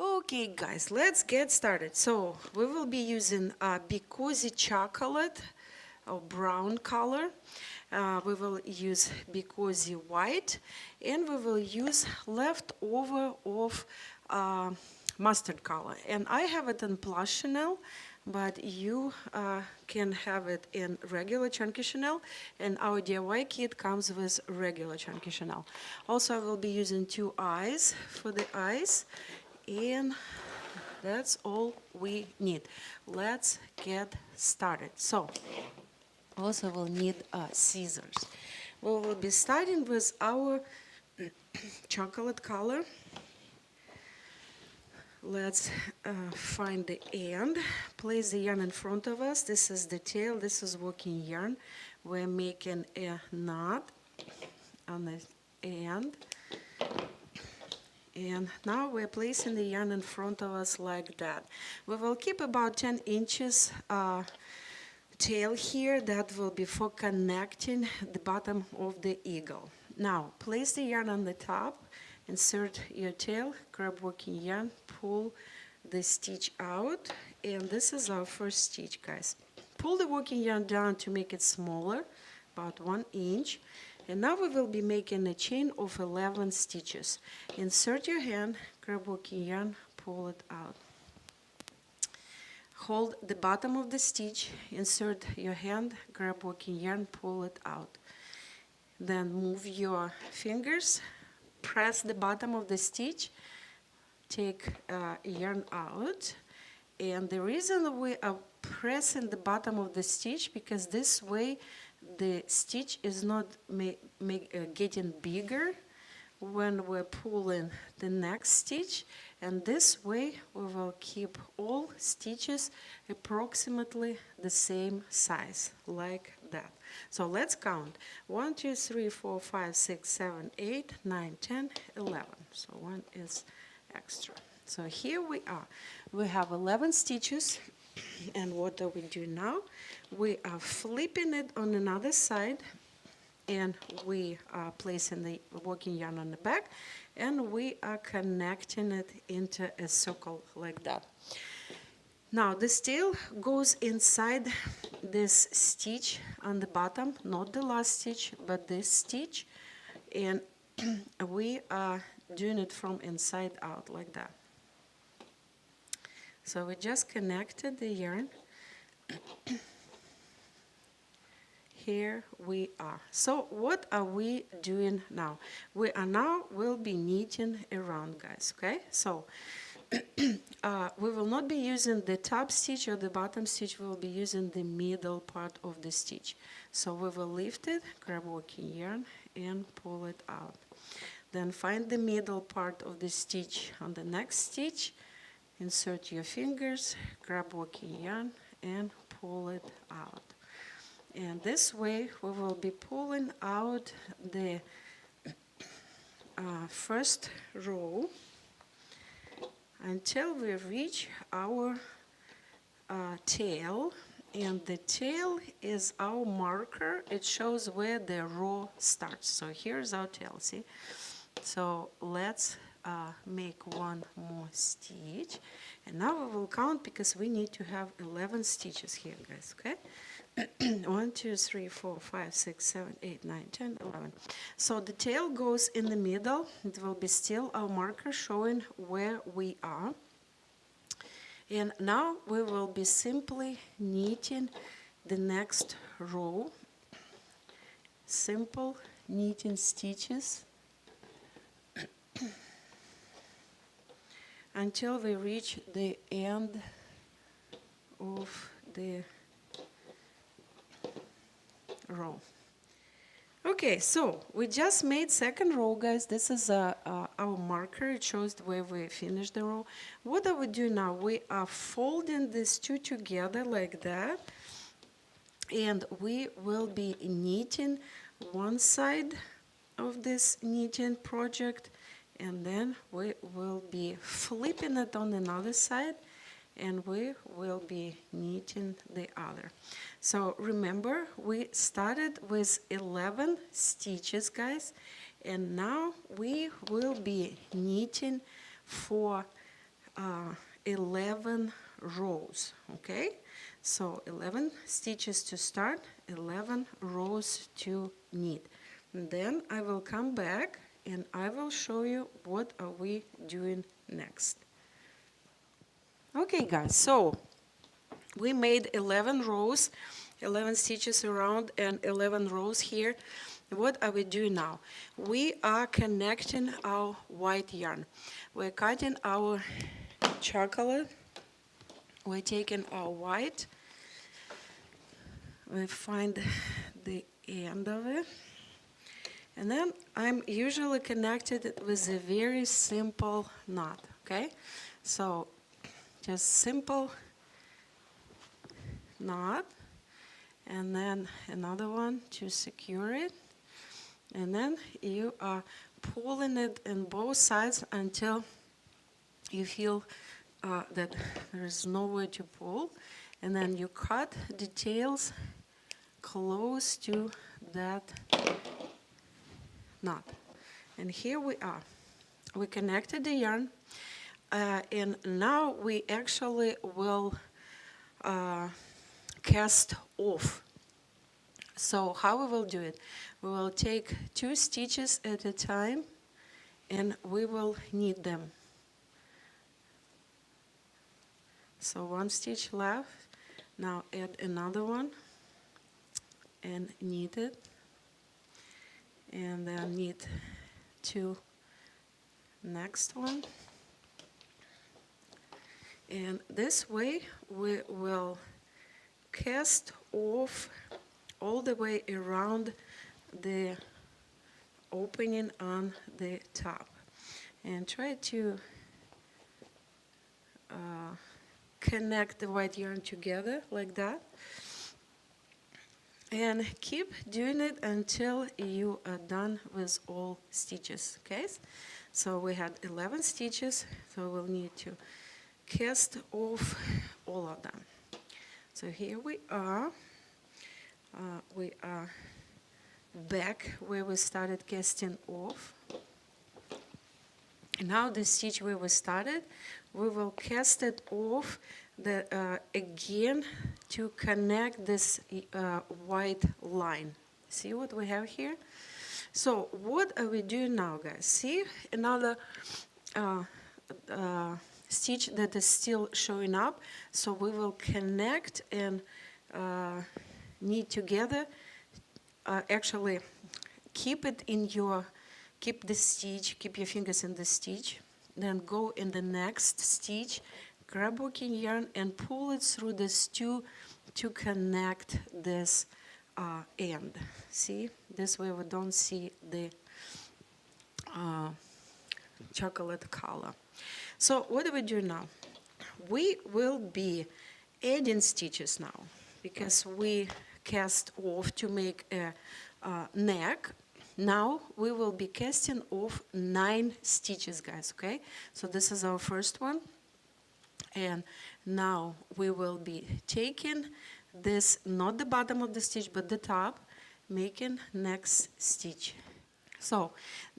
Okay guys, let's get started. So we will be using BeCozi chocolate or brown color. We will use BeCozi white, and we will use leftover of mustard color. And I have it in plush Chenille, but you can have it in regular chunky Chenille, and our DIY kit comes with regular chunky Chenille. Also, I will be using 2 eyes for the eyes, and that's all we need. Let's get started. So also we'll need scissors. We will be starting with our chocolate color. Let's find the end. Place the yarn in front of us. This is the tail. This is working yarn. We're making a knot on the end. And now we're placing the yarn in front of us like that. We will keep about 10 inches tail here. That will be for connecting the bottom of the eagle. Now place the yarn on the top, insert your tail, grab working yarn, pull the stitch out, and this is our first stitch, guys. Pull the working yarn down to make it smaller, about 1 inch. And now we will be making a chain of 11 stitches. Insert your hand, grab working yarn, pull it out. Hold the bottom of the stitch, insert your hand, grab working yarn, pull it out. Then move your fingers, press the bottom of the stitch, take yarn out. And the reason we are pressing the bottom of the stitch, because this way the stitch is not getting bigger when we're pulling the next stitch, and this way we will keep all stitches approximately the same size, like that. So let's count. 1, 2, 3, 4, 5, 6, 7, 8, 9, 10, 11. So one is extra. So here we are. We have 11 stitches. And what do we do now? We are flipping it on another side, and we are placing the working yarn on the back, and we are connecting it into a circle like that. Now this tail goes inside this stitch on the bottom, not the last stitch, but this stitch, and we are doing it from inside out like that. So we just connected the yarn. Here we are. So what are we doing now? We are now will be knitting around, guys, okay? So we will not be using the top stitch or the bottom stitch. We will be using the middle part of the stitch. So we will lift it, grab working yarn, and pull it out. Then find the middle part of the stitch on the next stitch. Insert your fingers, grab working yarn, and pull it out. And this way we will be pulling out the first row until we reach our tail. And the tail is our marker. It shows where the row starts. So here's our tail, see? So let's make one more stitch, and now we will count because we need to have 11 stitches here, guys, okay? 1, 2, 3, 4, 5, 6, 7, 8, 9, 10, 11. So the tail goes in the middle. It will be still our marker showing where we are. And now we will be simply knitting the next row. Simple knitting stitches until we reach the end of the row. Okay, so we just made second row, guys. This is our marker. It shows where we finished the row. What are we doing now? We are folding these two together like that, and we will be knitting one side of this knitting project, and then we will be flipping it on another side, and we will be knitting the other. So remember, we started with 11 stitches, guys, and now we will be knitting for 11 rows, okay? So 11 stitches to start, 11 rows to knit. And then I will come back and I will show you what are we doing next. Okay guys, so we made 11 rows, 11 stitches around and 11 rows here. What are we doing now? We are connecting our white yarn. We're cutting our chocolate. We're taking our white. We find the end of it. And then I'm usually connected with a very simple knot, okay? So just simple knot, and then another one to secure it. And then you are pulling it in both sides until you feel that there is nowhere to pull. And then you cut the tails close to that knot. And here we are. We connected the yarn, and now we actually will cast off. So how we will do it? We will take 2 stitches at a time and we will knit them. So 1 stitch left. Now add another one and knit it, and then knit to next one. And this way we will cast off all the way around the opening on the top, and try to connect the white yarn together like that, and keep doing it until you are done with all stitches. Okay, so we had 11 stitches, so we'll need to cast off all of them. So here we are back where we started casting off. Now the stitch where we started, we will cast it off again to connect this white line. See what we have here? So what are we doing now, guys? See another stitch that is still showing up. So we will connect and knit together. Actually, keep the stitch, keep your fingers in the stitch, then go in the next stitch, grab working yarn and pull it through this two to connect this end. See, this way we don't see the chocolate color. So what do we do now? We will be adding stitches now, because we cast off to make a neck. Now we will be casting off 9 stitches, guys, okay? So this is our first one. And now we will be taking this, not the bottom of the stitch, but the top, making next stitch. So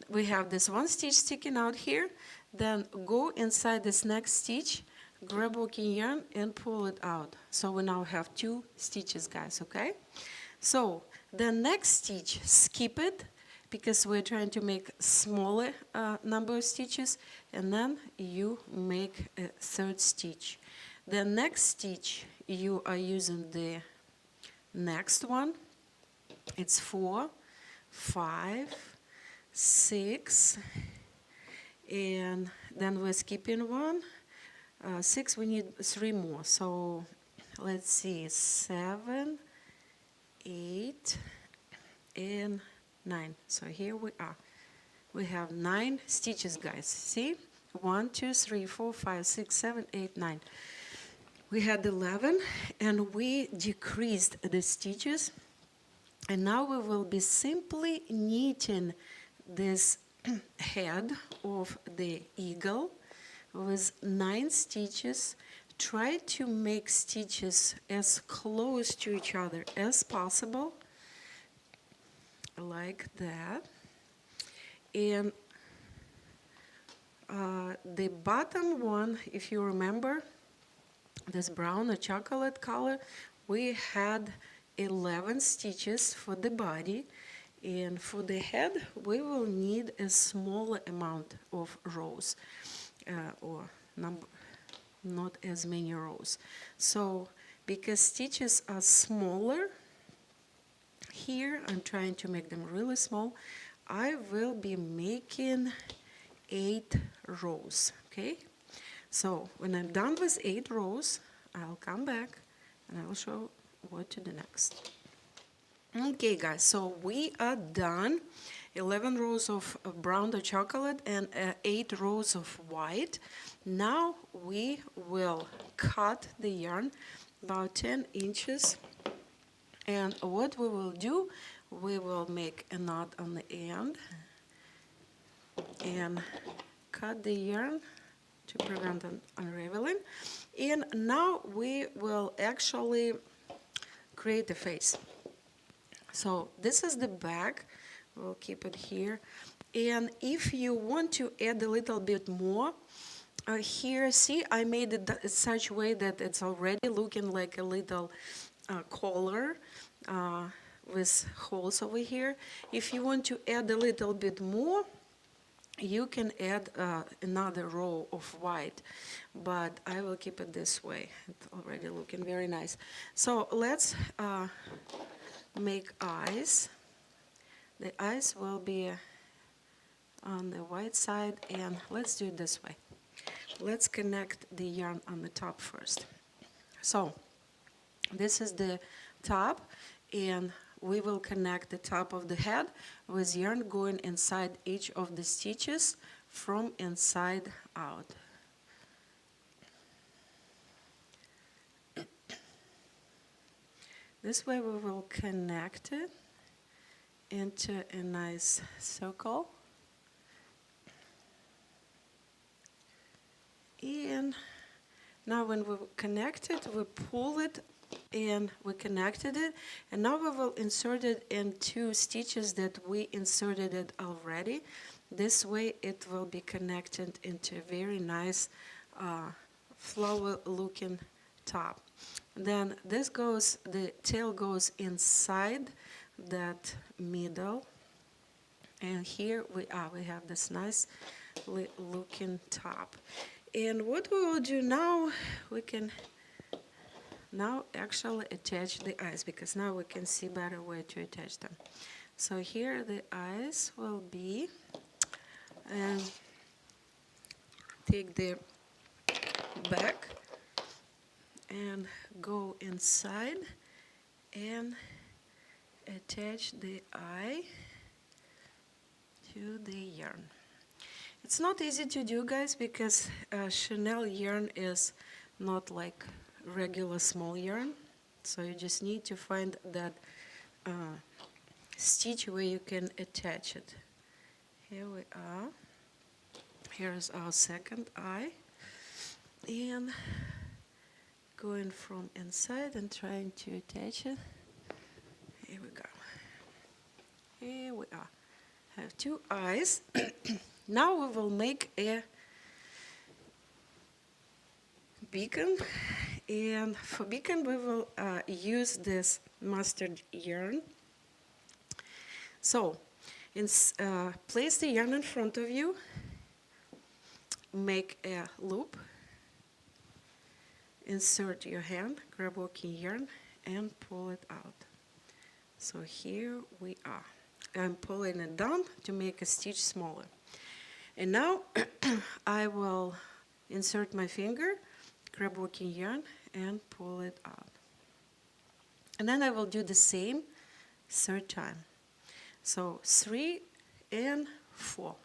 we have this 1 stitch sticking out here, then go inside this next stitch, grab working yarn and pull it out. So we now have 2 stitches, guys, okay? So the next stitch, skip it, because we're trying to make smaller number of stitches, and then you make a 3rd stitch. The next stitch, you are using the next one. It's 4, 5, 6, and then we're skipping 1. 6, we need 3 more. So let's see, 7, 8, and 9. So here we are. We have 9 stitches, guys. See? 1, 2, 3, 4, 5, 6, 7, 8, 9. We had 11 and we decreased the stitches. And now we will be simply knitting this head of the eagle with 9 stitches. Try to make stitches as close to each other as possible, like that. And the bottom one, if you remember, this brown or chocolate color, we had 11 stitches for the body, and for the head we will need a smaller amount of rows, or number, not as many rows. So because stitches are smaller here, I'm trying to make them really small, I will be making 8 rows. Okay, so when I'm done with 8 rows, I'll come back and I will show what to do next. Okay guys, so we are done. 11 rows of brown or chocolate and 8 rows of white. Now we will cut the yarn about 10 inches, and what we will do, we will make a knot on the end and cut the yarn to prevent an unraveling. And now we will actually create a face. So this is the back, we'll keep it here. And if you want to add a little bit more, here, see, I made it in such a way that it's already looking like a little collar with holes over here. If you want to add a little bit more, you can add another row of white, but I will keep it this way. It's already looking very nice. So let's make eyes. The eyes will be on the white side, and let's do it this way. Let's connect the yarn on the top first. So this is the top, and we will connect the top of the head with yarn going inside each of the stitches from inside out. This way we will connect it into a nice circle. And now when we connect it, we pull it and we connected it, and now we will insert it in 2 stitches that we inserted it already. This way it will be connected into a very nice flower looking top. Then this goes, the tail goes inside that middle, and here we have this nice looking top. And what we will do now, we can now actually attach the eyes, because now we can see better where to attach them. So here the eyes will be, and take the back and go inside and attach the eye to the yarn. It's not easy to do, guys, because Chenille yarn is not like regular small yarn, so you just need to find that stitch where you can attach it. Here we are. Here's our second eye, and going from inside and trying to attach it. Here we go. Here we are. Have 2 eyes. Now we will make a beacon, and for beacon we will use this mustard yarn. So place the yarn in front of you, make a loop, insert your hand, grab working yarn and pull it out. So here we are. I'm pulling it down to make a stitch smaller. And now I will insert my finger, grab working yarn and pull it out. And then I will do the same 3rd time. So 3 and 4.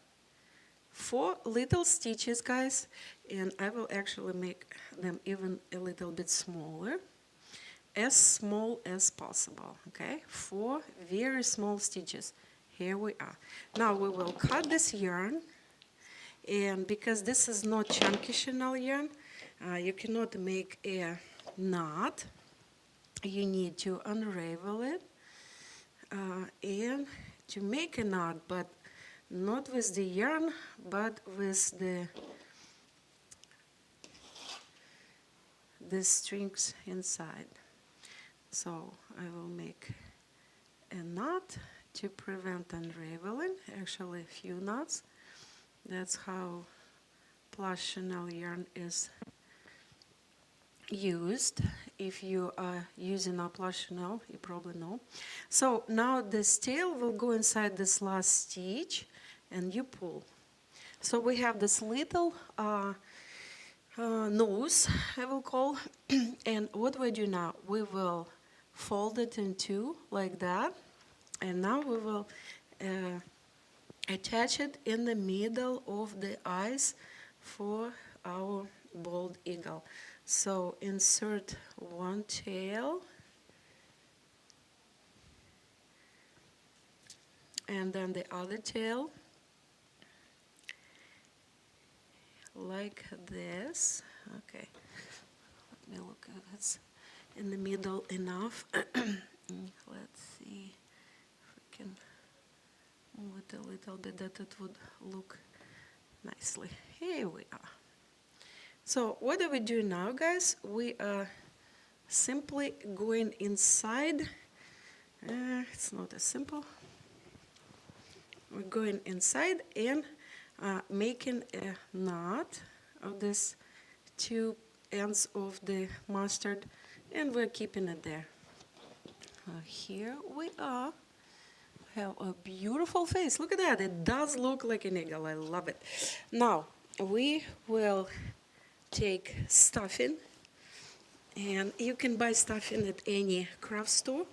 4 little stitches, guys, and I will actually make them even a little bit smaller, as small as possible. Okay, 4 very small stitches. Here we are. Now we will cut this yarn, and because this is not chunky Chenille yarn, you cannot make a knot. You need to unravel it and to make a knot, but not with the yarn, but with the strings inside. So I will make a knot to prevent unraveling, actually a few knots. That's how plush Chenille yarn is used. If you are using a plush Chenille, you probably know. So now this tail will go inside this last stitch and you pull. So we have this little nose, I will call, and what we do now, we will fold it in two like that, and now we will attach it in the middle of the eyes for our bald eagle. So insert one tail and then the other tail like this. Okay, let me look at it's in the middle enough. Let's see if we can move it a little bit that it would look nicely. Here we are. So what do we do now, guys? We are simply going inside. It's not as simple. We're going inside and making a knot of these two ends of the mustard, and we're keeping it there. Here we are. We have a beautiful face. Look at that. It does look like an eagle. I love it. Now we will take stuffing, and you can buy stuffing at any craft store,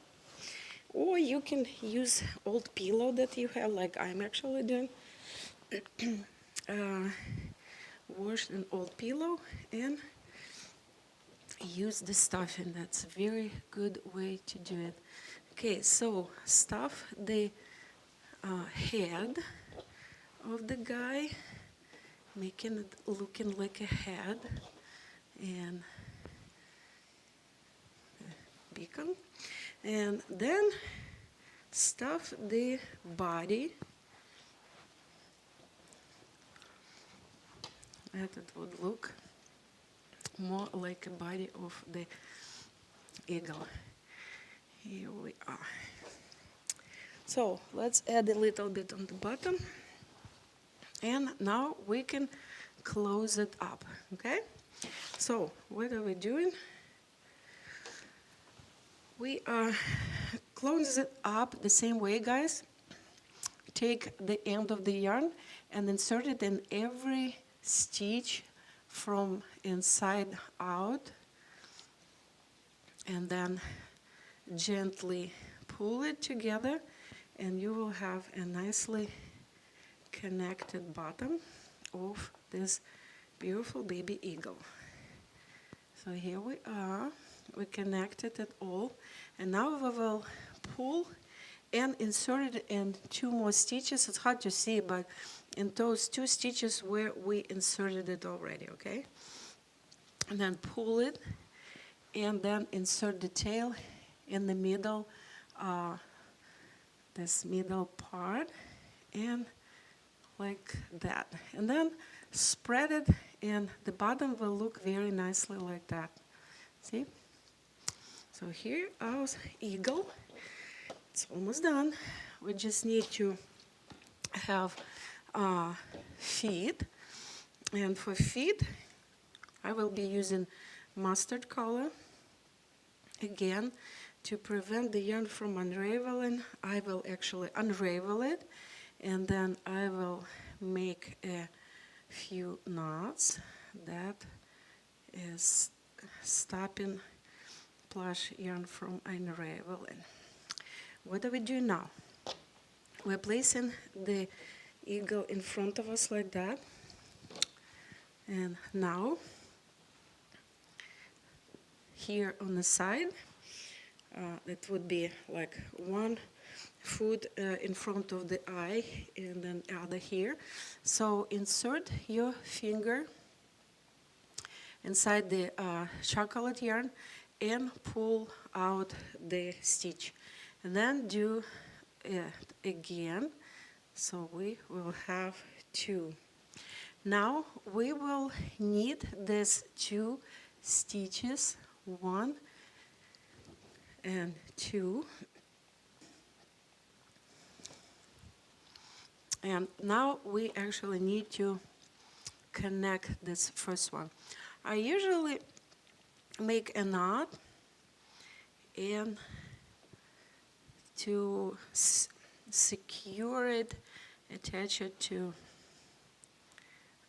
or you can use old pillow that you have, like I'm actually doing. Wash an old pillow and use the stuffing. That's a very good way to do it. Okay, so stuff the head of the guy, making it looking like a head, and beacon, and then stuff the body that it would look more like a body of the eagle. Here we are. So let's add a little bit on the bottom, and now we can close it up. Okay, so what are we doing? We are close it up the same way, guys. Take the end of the yarn and insert it in every stitch from inside out, and then gently pull it together, and you will have a nicely connected bottom of this beautiful baby eagle. So here we are. We connected it all, and now we will pull and insert it in two more stitches. It's hard to see, but in those two stitches where we inserted it already, okay? And then pull it, and then insert the tail in the middle, this middle part, and like that. And then spread it, and the bottom will look very nicely like that. See? So here our eagle. It's almost done. We just need to have feet, and for feet I will be using mustard color again to prevent the yarn from unraveling. I will actually unravel it, and then I will make a few knots that is stopping plush yarn from unraveling. What do we do now? We're placing the eagle in front of us like that, and now here on the side it would be like one foot in front of the eye, and then other here. So insert your finger inside the chocolate yarn and pull out the stitch, and then do it again. So we will have 2. Now we will need these 2 stitches, 1 and 2. And now we actually need to connect this first one. I usually make a knot and to secure it, attach it to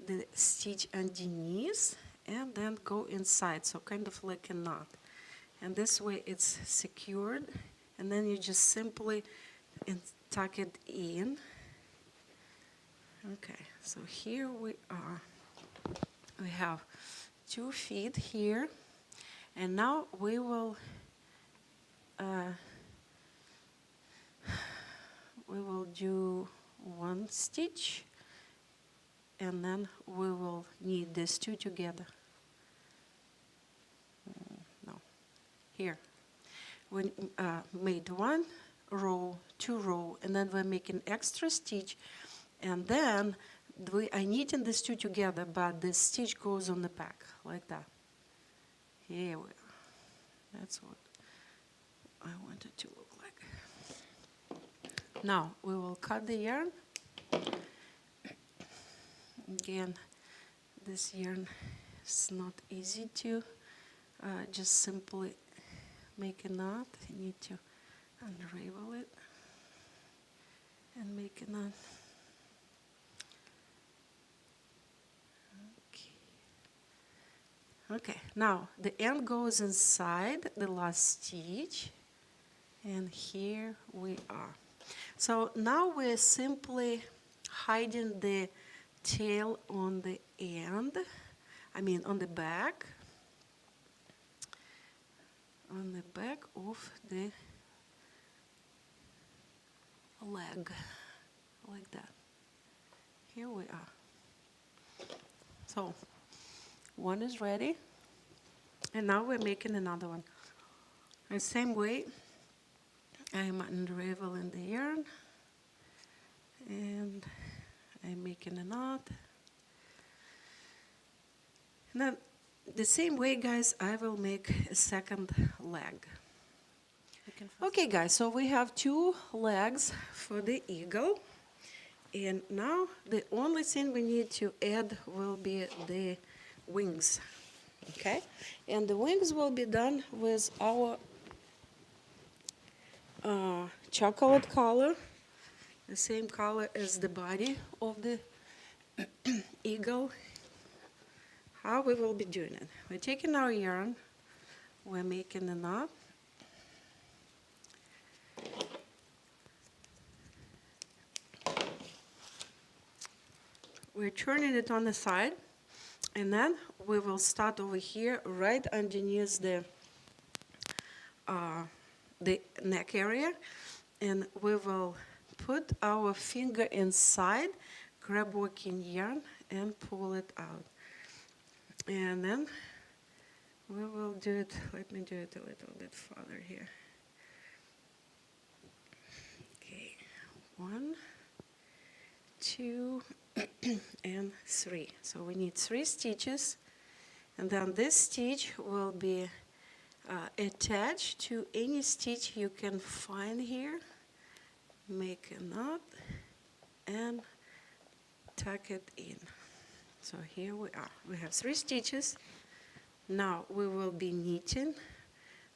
the stitch underneath and then go inside, so kind of like a knot. And this way it's secured, and then you just simply tuck it in. Okay, so here we are. We have 2 feet here, and now we will do 1 stitch, and then we will knit these 2 together. No, here. We made 1 row, 2 row, and then we're making extra stitch, and then I'm knitting these 2 together, but the stitch goes on the back, like that. Here we are. That's what I want it to look like. Now, we will cut the yarn. Again, this yarn is not easy to just simply make a knot. You need to unravel it and make a knot. Okay, now the end goes inside the last stitch, and here we are. So now we're simply hiding the tail on the end, on the back of the leg, like that. Here we are. So one is ready, and now we're making another one. The same way, I'm unraveling the yarn, and I'm making a knot. And then the same way, guys, I will make a second leg. Okay, guys, so we have 2 legs for the eagle, and now the only thing we need to add will be the wings. Okay, and the wings will be done with our chocolate color, the same color as the body of the eagle. How we will be doing it? We're taking our yarn, we're making a knot, we're turning it on the side, and then we will start over here right underneath the neck area, and we will put our finger inside, grab working yarn, and pull it out. And then we will do it, let me do it a little bit farther here. Okay, 1, 2, and 3. So we need 3 stitches, and then this stitch will be attached to any stitch you can find here. Make a knot and tuck it in. So here we are. We have 3 stitches. Now we will be knitting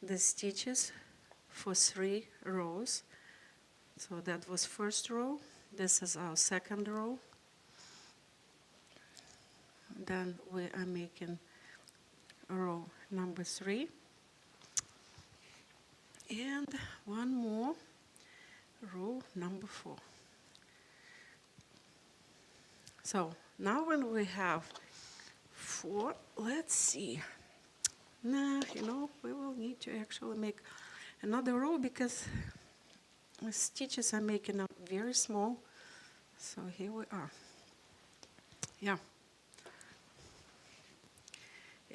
the stitches for 3 rows. So that was first row. This is our second row. Then we are making row number 3. And one more, row number 4. So now when we have 4, let's see. Nah, we will need to actually make another row because the stitches I'm making are very small. So here we are. Yeah.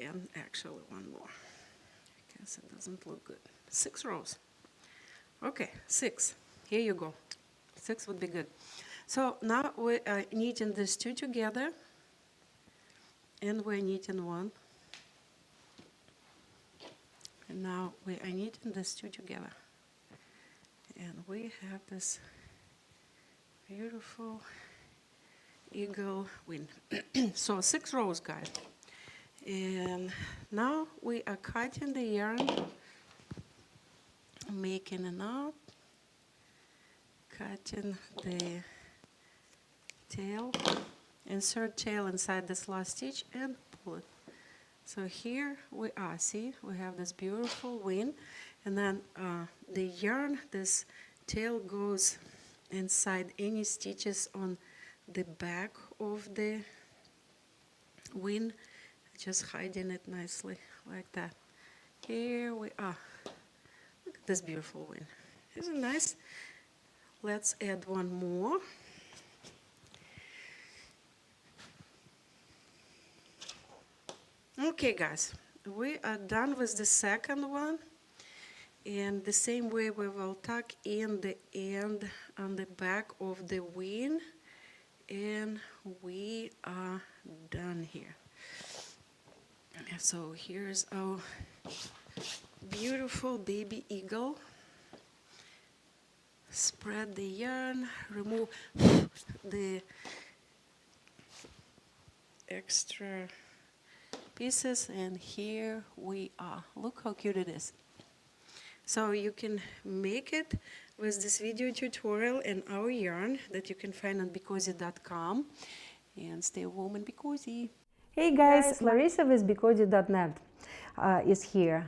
And actually one more. I guess it doesn't look good. 6 rows. Okay, 6. Here you go. 6 would be good. So now we are knitting these two together, and we're knitting one. And now we are knitting these two together. And we have this beautiful eagle wing. So 6 rows, guys. And now we are cutting the yarn, making a knot, cutting the tail, insert tail inside this last stitch and pull it. So here we are, see, we have this beautiful wing, and then the yarn, this tail goes inside any stitches on the back of the wing, just hiding it nicely like that. Here we are. Look at this beautiful wing. Isn't it nice? Let's add one more. Okay, guys, we are done with the second one, and the same way we will tuck in the end on the back of the wing, and we are done here. So here's our beautiful baby eagle. Spread the yarn, remove the extra pieces, and here we are. Look how cute it is. So you can make it with this video tutorial and our yarn that you can find on BeCozi.com. And stay warm and BeCozi. Hey guys, Larissa with BeCozi.net is here.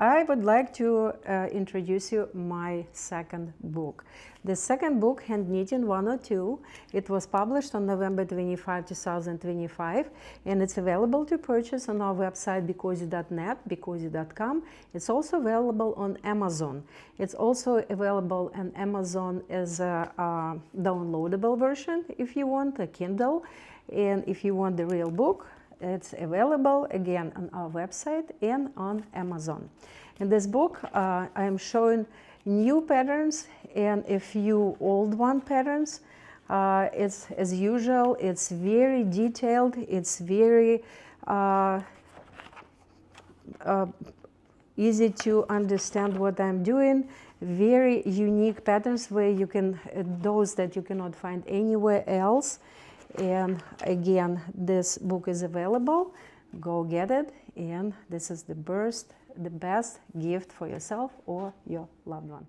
I would like to introduce you my second book. The second book, Hand Knitting 102, it was published on November 25, 2025, and it's available to purchase on our website BeCozi.net, BeCozi.com. It's also available on Amazon. It's also available on Amazon as a downloadable version if you want, a Kindle, and if you want the real book, it's available again on our website and on Amazon. In this book, I am showing new patterns and a few old one patterns. It's as usual, it's very detailed, it's very easy to understand what I'm doing. Very unique patterns where you can, those that you cannot find anywhere else. And again, this book is available. Go get it, and this is the best gift for yourself or your loved one.